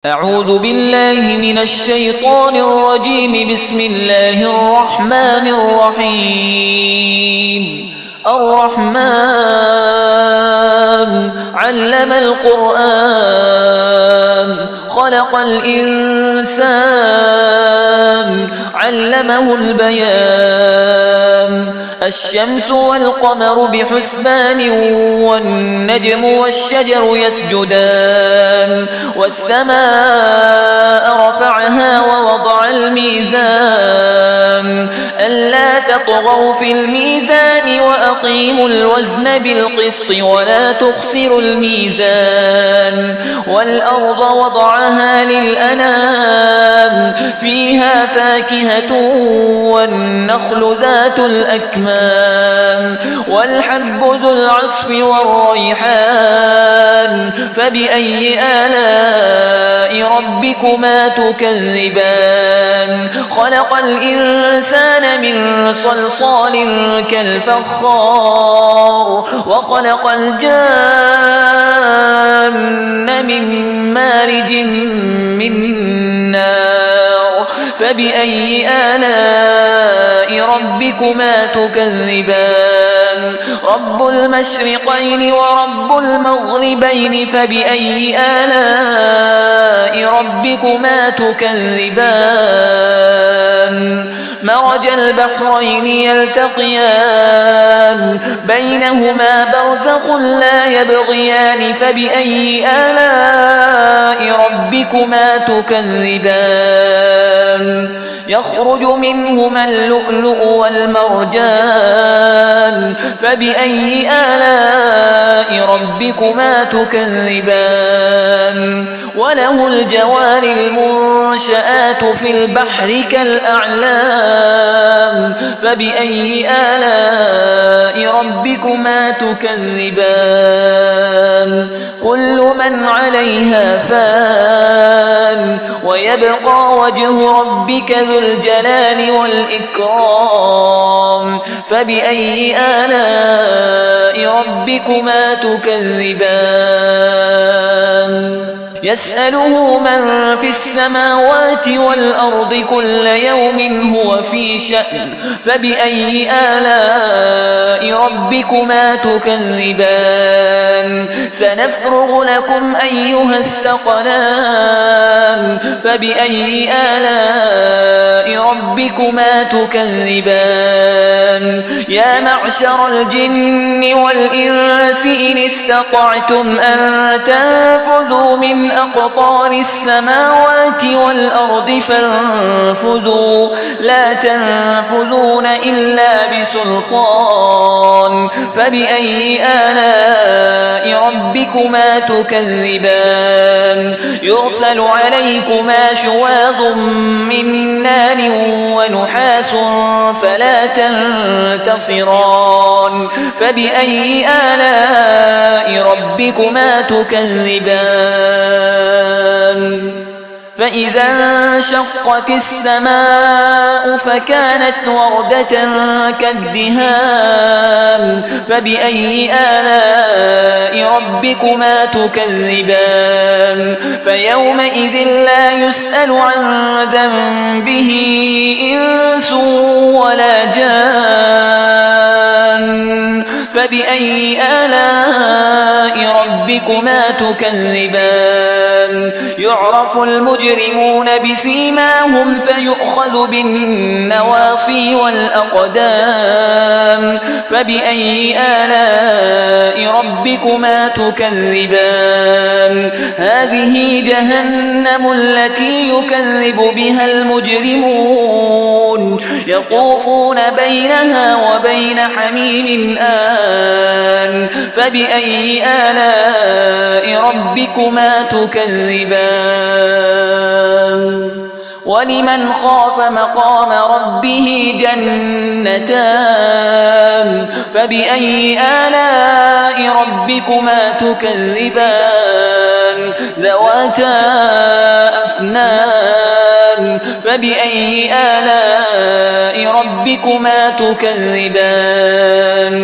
أعوذ بالله من الشيطان الرجيم. بسم الله الرحمن الرحيم. الرحمن علم القرآن خلق الإنسان علمه البيان. الشمس والقمر بحسبان والنجم والشجر يسجدان. والسماء رفعها ووضع الميزان ألا تطغوا في الميزان وأقيموا الوزن بالقسط ولا تخسروا الميزان. والأرض وضعها للأنام فيها فاكهة والنخل ذات الأكمام والحب ذو العصف والريحان. فبأي آلاء ربكما تكذبان؟ خلق الإنسان من صلصال كالفخار وخلق الجان من مارج من نار. فبأي آلاء ربكما تكذبان؟ رب المشرقين ورب المغربين. فبأي آلاء ربكما تكذبان؟ مرج البحرين يلتقيان بينهما برزخ لا يبغيان. فبأي آلاء ربكما تكذبان؟ يخرج منهما اللؤلؤ والمرجان. فبأي آلاء ربكما تكذبان؟ وله الجوار المنشآت في البحر كالأعلام. فبأي آلاء ربكما تكذبان؟ كل من عليها فان ويبقى وجه ربك ذو الجلال والإكرام. فبأي آلاء ربكما تكذبان؟ يسأله من في السماوات والأرض كل يوم هو في شأن. فبأي آلاء ربكما تكذبان؟ سنفرغ لكم أيها الثقلان. فبأي آلاء ربكما تكذبان؟ يا معشر الجن والإنس إن استطعتم أن تنفذوا من أقطار السماوات والأرض فانفذوا لا تنفذون إلا بسلطان. فبأي آلاء ربكما تكذبان؟ يرسل عليكما شواظ من نار ونحاس فلا تنتصران. فبأي آلاء ربكما تكذبان؟ فإذا انشقت السماء فكانت وردة كالدهان. فبأي آلاء ربكما تكذبان؟ فيومئذ لا يسأل عن ذنبه إنس ولا جان. فبأي آلاء ربكما تكذبان؟ يعرف المجرمون بسيماهم فيؤخذ بالنواصي والأقدام. فبأي آلاء ربكما تكذبان؟ هذه جهنم التي يكذب بها المجرمون يطوفون بينها وبين حميم آن. فبأي آلاء ربكما تكذبان؟ ولمن خاف مقام ربه جنتان. فبأي آلاء ربكما تكذبان؟ ذواتا أفنان. فبأي آلاء ربكما تكذبان؟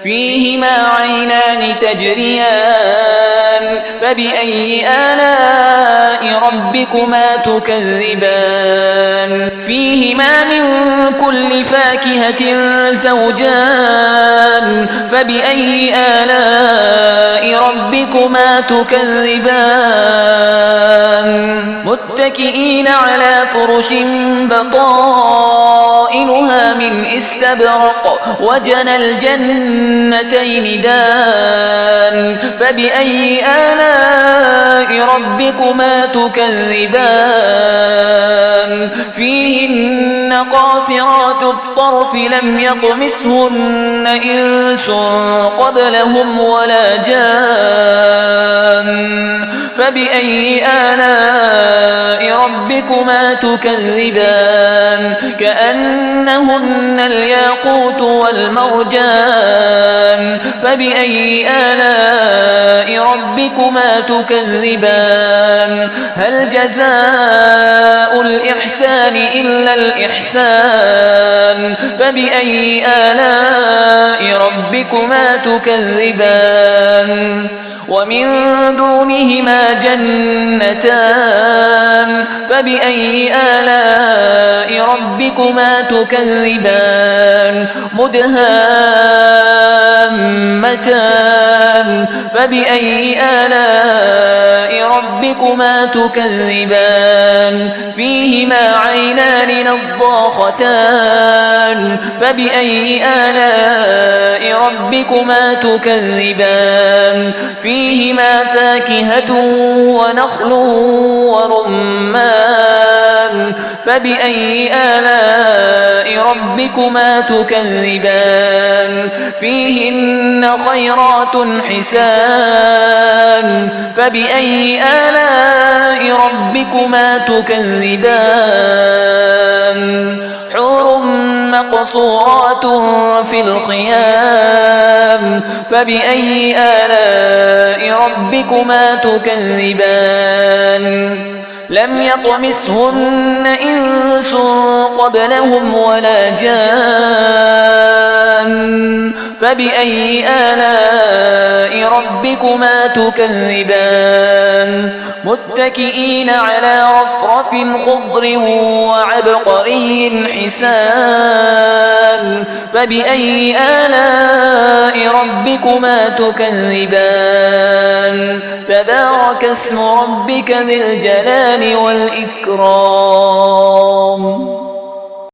فيهما عينان تجريان. فبأي آلاء ربكما تكذبان فيهما من كل فاكهة زوجان فبأي آلاء ربكما تكذبان متكئين على فرش بطائنها من استبرق وجنى الجنتين دان فبأي آلاء ربكما تكذبان فيهن قاصرات الطرف لم يطمثهن إنس قبلهم ولا جان فبأي آلاء ربكما تكذبان كأنهن الياقوت والمرجان فبأي آلاء ربكما تكذبان هل جزاء الإحسان إلا الإحسان فبأي آلاء ربكما تكذبان ومن دونهما جنتان فبأي آلاء ربكما تكذبان مدهامتان فبأي آلاء ربكما تكذبان فيهما عينان نضاختان فبأي آلاء ربكما تكذبان فيهما فاكهة ونخل ورمان فبأي آلاء ربكما تكذبان فيهن خيرات حسان فبأي آلاء ربكما تكذبان حور مقصورات في الخيام فبأي آلاء ربكما تكذبان لم يطمثهن إنس قبلهم ولا جان فبأي آلاء ربكما تكذبان متكئين على رفرف خضر وعبقري حسان فبأي آلاء ربكما تكذبان تبارك اسم ربك ذي الجلال والإكرام